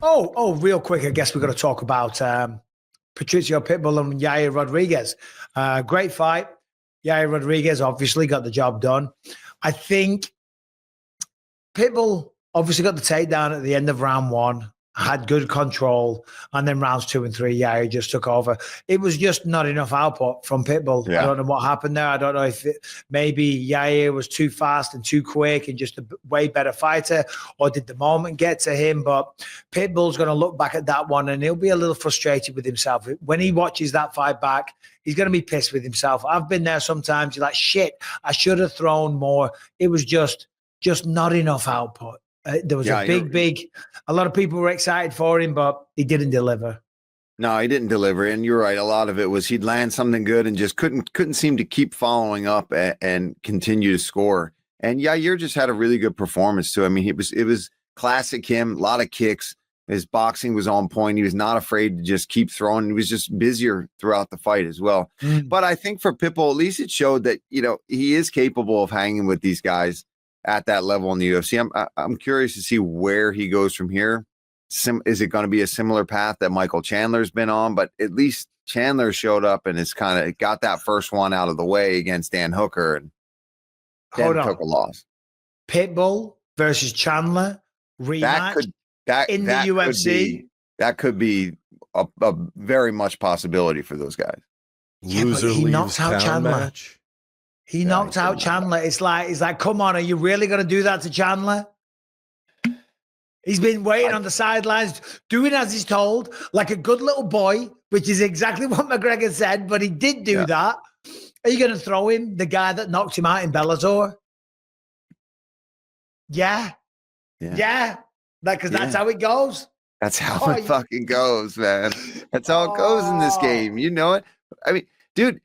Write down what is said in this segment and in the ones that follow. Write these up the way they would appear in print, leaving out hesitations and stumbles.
Real quick, I guess we're going to talk about Patricio Pitbull and Yair Rodriguez. Great fight. Yair Rodriguez obviously got the job done. I think Pitbull obviously got the takedown at the end of round one, had good control, and then rounds 2 and 3, Yair just took over. It was just not enough output from Pitbull. Yeah. I don't know what happened there. I don't know if maybe Yair was too fast and too quick and just a way better fighter, or did the moment get to him? But Pitbull's going to look back at that one and he'll be a little frustrated with himself. When he watches that fight back, he's going to be pissed with himself. I've been there sometimes. You're like, shit, I should have thrown more. It was just not enough output. There was a lot of people were excited for him, but he didn't deliver. No, he didn't deliver. And you're right. A lot of it was he'd land something good and just couldn't seem to keep following up and continue to score. And Yair just had a really good performance too. I mean, it was classic him, a lot of kicks. His boxing was on point. He was not afraid to just keep throwing. He was just busier throughout the fight as well. But I think for Pitbull, at least it showed that, he is capable of hanging with these guys at that level in the UFC. I'm curious to see where he goes from here. Is it going to be a similar path that Michael Chandler's been on? But at least Chandler showed up and it's kind of got that first one out of the way against Dan Hooker and then took a loss. Pitbull versus Chandler rematch in the UFC. That could be a very much possibility for those guys. Yeah, but he knocks out Chandler. Match. He knocked out Chandler. It's like, come on, are you really going to do that to Chandler? He's been waiting on the sidelines, doing as he's told, like a good little boy, which is exactly what McGregor said, but he did do that. Are you going to throw him, the guy that knocked him out in Bellator? Yeah. Because that's how it goes. That's how it fucking goes, man. That's how it goes in this game. You know it. I mean, dude,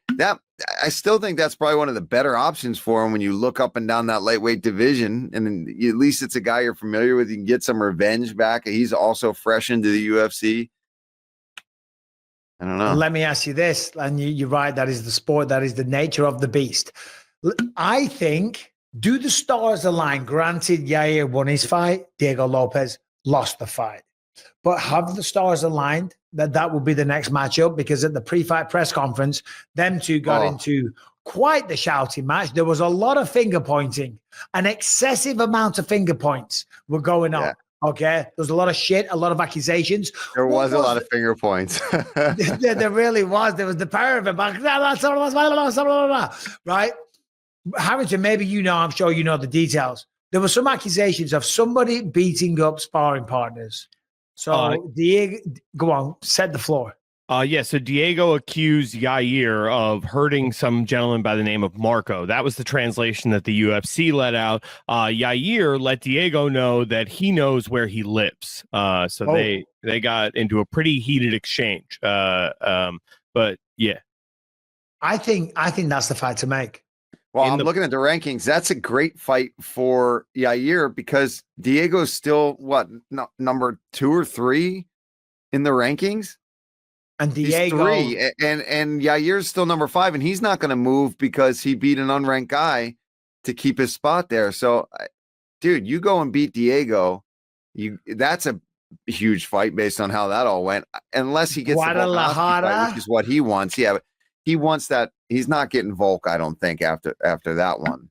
I still think that's probably one of the better options for him when you look up and down that lightweight division. And at least it's a guy you're familiar with. You can get some revenge back. He's also fresh into the UFC. I don't know. Let me ask you this, and you're right, that is the sport, that is the nature of the beast. I think, do the stars align? Granted, Yair won his fight, Diego Lopes lost the fight. But have the stars aligned that will be the next matchup? Because at the pre-fight press conference, them two got into quite the shouting match. There was a lot of finger pointing. An excessive amount of finger points were going on. Okay? There was a lot of shit, a lot of accusations. There was a lot of finger points. There really was. There was the power of it. Right? Harrington, maybe I'm sure you know the details. There were some accusations of somebody beating up sparring partners. So Diego, go on, set the floor. So Diego accused Yair of hurting some gentleman by the name of Marco. That was the translation that the UFC let out. Yair let Diego know that he knows where he lives. They got into a pretty heated exchange. But yeah, I think that's the fight to make. Well, I'm looking at the rankings. That's a great fight for Yair because Diego's still number 2 or 3 in the rankings, and Diego he's 3, and Yair's still number 5, and he's not going to move because he beat an unranked guy to keep his spot there. So, dude, you go and beat Diego. That's a huge fight based on how that all went. Unless he gets the Volkanovski fight, which is what he wants. Yeah, but he wants that. He's not getting Volk, I don't think, after that one.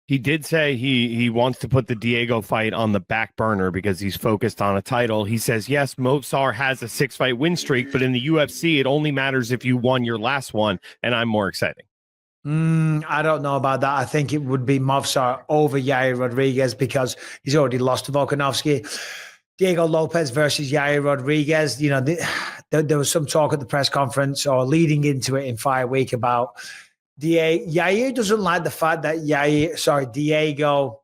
He did say he wants to put the Diego fight on the back burner because he's focused on a title. He says, yes, Movsar has a 6-fight win streak, but in the UFC, it only matters if you won your last one, and I'm more exciting. I don't know about that. I think it would be Movsar over Yair Rodriguez because he's already lost to Volkanovski. Diego Lopes versus Yair Rodriguez. There was some talk at the press conference or leading into it in Fight Week about Yair doesn't like the fact that Diego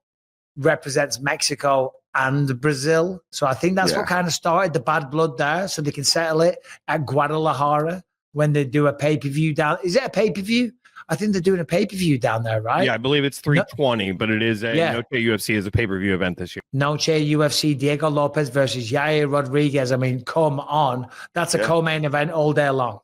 represents Mexico and Brazil. So I think that's what kind of started the bad blood there. So they can settle it at Guadalajara when they do a pay-per-view down. Is it a pay-per-view? I think they're doing a pay-per-view down there, right? Yeah, I believe it's 320, but it is Noche UFC is a pay-per-view event this year. Noche UFC, Diego Lopes versus Yair Rodriguez. I mean, come on. That's a co-main event all day long.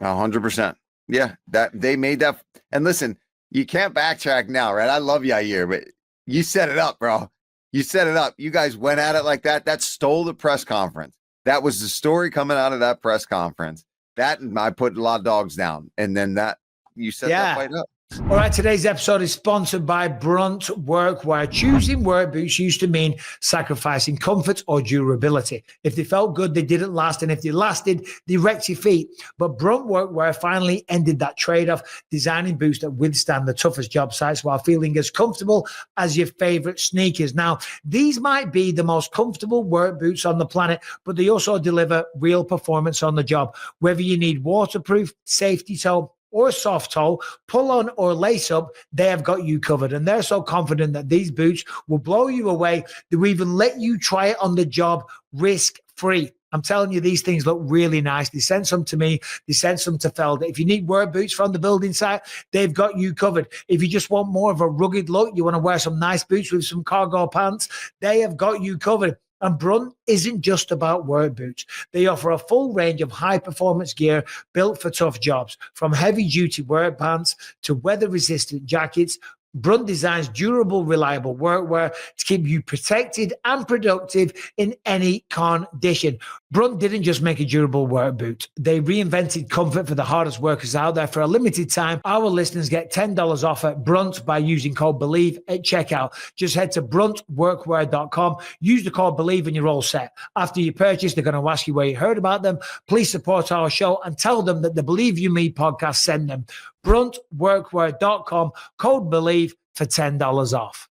100%. Yeah, that they made that. And listen, you can't backtrack now, right? I love Yair, but you set it up, bro. You set it up. You guys went at it like that. That stole the press conference. That was the story coming out of that press conference. That, and I put a lot of dogs down. And then that, you set that fight up. All right, today's episode is sponsored by Brunt Workwear. Choosing work boots used to mean sacrificing comfort or durability. If they felt good, they didn't last, and if they lasted, they wrecked your feet. But Brunt Workwear finally ended that trade-off, designing boots that withstand the toughest job sites while feeling as comfortable as your favorite sneakers. Now, these might be the most comfortable work boots on the planet, but they also deliver real performance on the job. Whether you need waterproof, safety toe, or soft toe, pull on or lace up, they have got you covered. And they're so confident that these boots will blow you away. They will even let you try it on the job risk-free. I'm telling you, these things look really nice. They sent some to me. They sent some to Felder. If you need work boots from the building site, they've got you covered. If you just want more of a rugged look, you want to wear some nice boots with some cargo pants, they have got you covered. And Brunt isn't just about work boots. They offer a full range of high-performance gear built for tough jobs, from heavy-duty work pants to weather-resistant jackets. Brunt designs durable, reliable workwear to keep you protected and productive in any condition. Brunt didn't just make a durable work boot. They reinvented comfort for the hardest workers out there. For a limited time, our listeners get $10 off at Brunt by using code BELIEVE at checkout. Just head to bruntworkwear.com, use the code BELIEVE, and you're all set. After you purchase, they're going to ask you where you heard about them. Please support our show and tell them that the Believe You Me podcast sent them. bruntworkwear.com, code BELIEVE for $10 off.